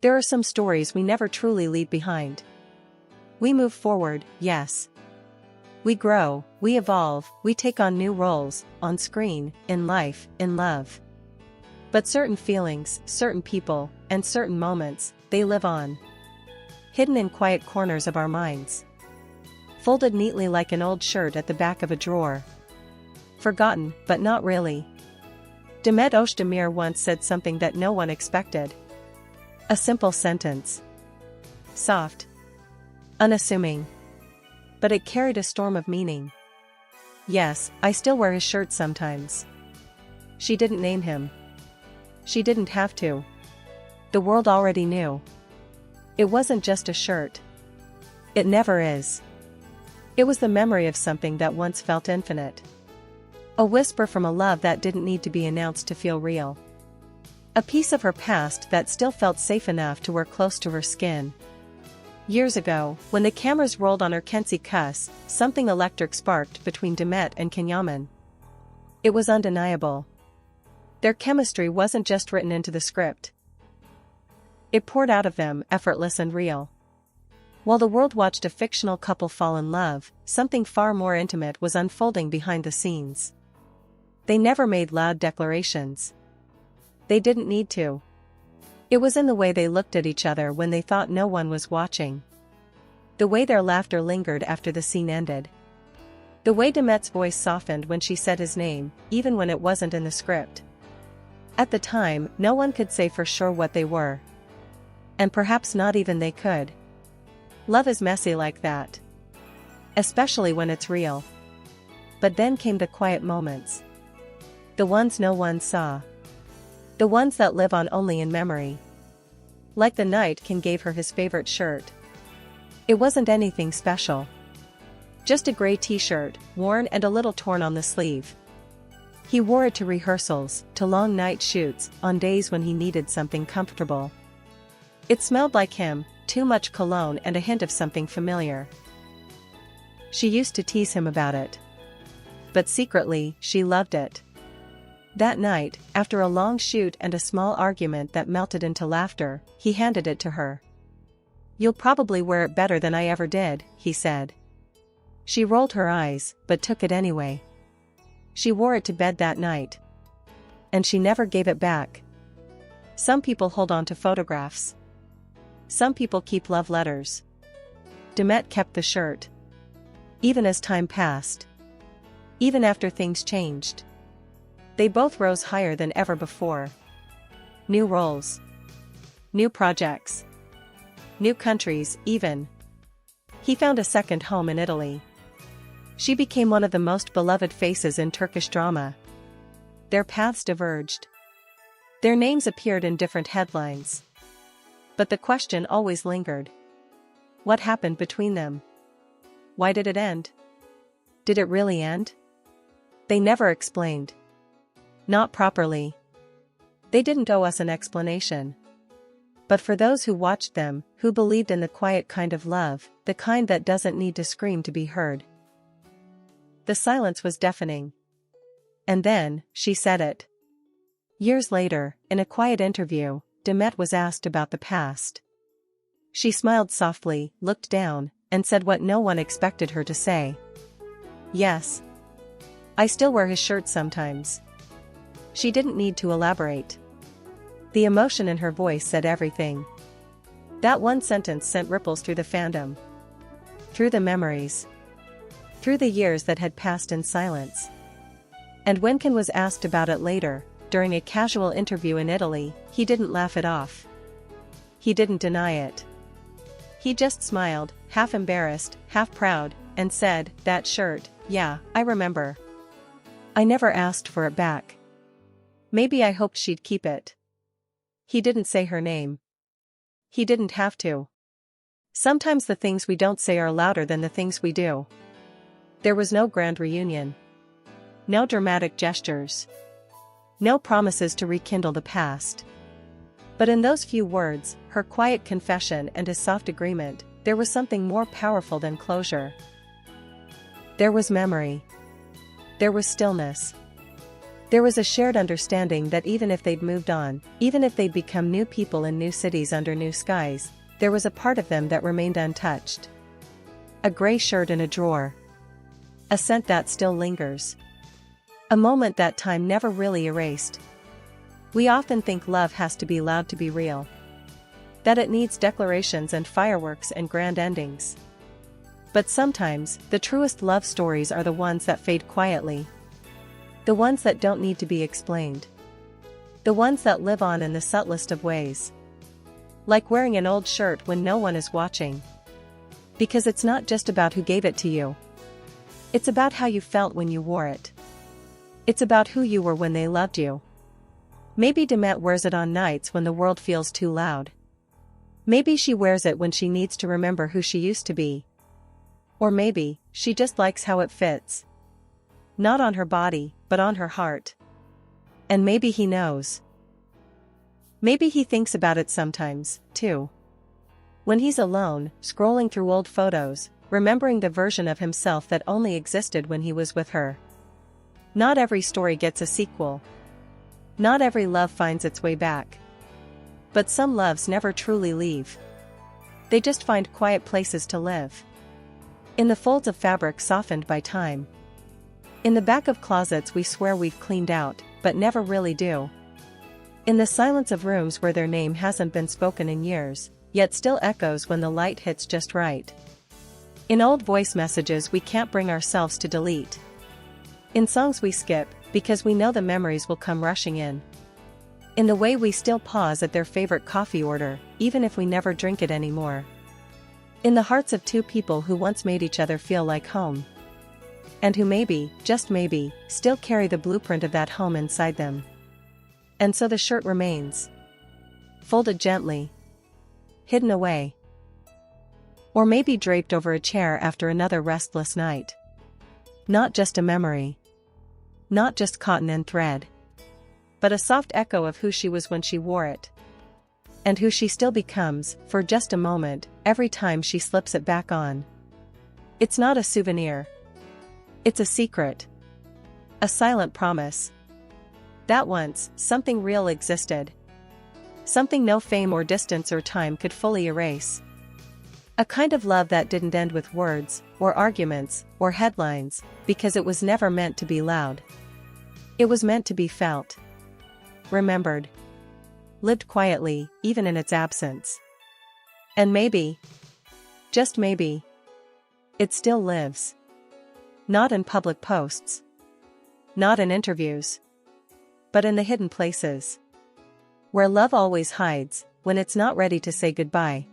There are some stories we never truly leave behind. We move forward, yes. We grow, we evolve, we take on new roles, on screen, in life, in love. But certain feelings, certain people, and certain moments, they live on. Hidden in quiet corners of our minds. Folded neatly like an old shirt at the back of a drawer. Forgotten, but not really. Demet Özdemir once said something that no one expected. A simple sentence. Soft. Unassuming. But it carried a storm of meaning. Yes, I still wear his shirt sometimes. She didn't name him. She didn't have to. The world already knew. It wasn't just a shirt. It never is. It was the memory of something that once felt infinite. A whisper from a love that didn't need to be announced to feel real. A piece of her past that still felt safe enough to wear close to her skin. Years ago, when the cameras rolled on her Kensi Kuss, something electric sparked between Demet and Can Yaman. It was undeniable. Their chemistry wasn't just written into the script. It poured out of them, effortless and real. While the world watched a fictional couple fall in love, something far more intimate was unfolding behind the scenes. They never made loud declarations. They didn't need to. It was in the way they looked at each other when they thought no one was watching. The way their laughter lingered after the scene ended. The way Demet's voice softened when she said his name, even when it wasn't in the script. At the time, no one could say for sure what they were. And perhaps not even they could. Love is messy like that. Especially when it's real. But then came the quiet moments. The ones no one saw. The ones that live on only in memory. Like the night Can gave her his favorite shirt. It wasn't anything special. Just a gray t-shirt, worn and a little torn on the sleeve. He wore it to rehearsals, to long night shoots, on days when he needed something comfortable. It smelled like him, too much cologne and a hint of something familiar. She used to tease him about it. But secretly, she loved it. That night, after a long shoot and a small argument that melted into laughter, he handed it to her. "You'll probably wear it better than I ever did," he said. She rolled her eyes, but took it anyway. She wore it to bed that night. And she never gave it back. Some people hold on to photographs. Some people keep love letters. Demet kept the shirt. Even as time passed. Even after things changed. They both rose higher than ever before. New roles. New projects. New countries, even. He found a second home in Italy. She became one of the most beloved faces in Turkish drama. Their paths diverged. Their names appeared in different headlines. But the question always lingered. What happened between them? Why did it end? Did it really end? They never explained. Not properly. They didn't owe us an explanation. But for those who watched them, who believed in the quiet kind of love, the kind that doesn't need to scream to be heard. The silence was deafening. And then, she said it. Years later, in a quiet interview, Demet was asked about the past. She smiled softly, looked down, and said what no one expected her to say. Yes. I still wear his shirt sometimes. She didn't need to elaborate. The emotion in her voice said everything. That one sentence sent ripples through the fandom. Through the memories. Through the years that had passed in silence. And when Can was asked about it later, during a casual interview in Italy, he didn't laugh it off. He didn't deny it. He just smiled, half embarrassed, half proud, and said, "That shirt, yeah, I remember. I never asked for it back. Maybe I hoped she'd keep it." He didn't say her name. He didn't have to. Sometimes the things we don't say are louder than the things we do. There was no grand reunion. No dramatic gestures. No promises to rekindle the past. But in those few words, her quiet confession and his soft agreement, there was something more powerful than closure. There was memory. There was stillness. There was a shared understanding that even if they'd moved on, even if they'd become new people in new cities under new skies, there was a part of them that remained untouched. A gray shirt in a drawer. A scent that still lingers. A moment that time never really erased. We often think love has to be loud to be real. That it needs declarations and fireworks and grand endings. But sometimes, the truest love stories are the ones that fade quietly. The ones that don't need to be explained. The ones that live on in the subtlest of ways. Like wearing an old shirt when no one is watching. Because it's not just about who gave it to you. It's about how you felt when you wore it. It's about who you were when they loved you. Maybe Demet wears it on nights when the world feels too loud. Maybe she wears it when she needs to remember who she used to be. Or maybe, she just likes how it fits. Not on her body, but on her heart. And maybe he knows. Maybe he thinks about it sometimes, too. When he's alone, scrolling through old photos, remembering the version of himself that only existed when he was with her. Not every story gets a sequel. Not every love finds its way back. But some loves never truly leave. They just find quiet places to live. In the folds of fabric softened by time. In the back of closets we swear we've cleaned out, but never really do. In the silence of rooms where their name hasn't been spoken in years, yet still echoes when the light hits just right. In old voice messages we can't bring ourselves to delete. In songs we skip, because we know the memories will come rushing in. In the way we still pause at their favorite coffee order, even if we never drink it anymore. In the hearts of two people who once made each other feel like home. And who maybe, just maybe, still carry the blueprint of that home inside them. And so the shirt remains. Folded gently. Hidden away. Or maybe draped over a chair after another restless night. Not just a memory. Not just cotton and thread. But a soft echo of who she was when she wore it. And who she still becomes, for just a moment, every time she slips it back on. It's not a souvenir. It's a secret. A silent promise. That once, something real existed. Something no fame or distance or time could fully erase. A kind of love that didn't end with words, or arguments, or headlines, because it was never meant to be loud. It was meant to be felt. Remembered. Lived quietly, even in its absence. And maybe, just maybe, it still lives. Not in public posts. Not in interviews. But in the hidden places. Where love always hides, when it's not ready to say goodbye.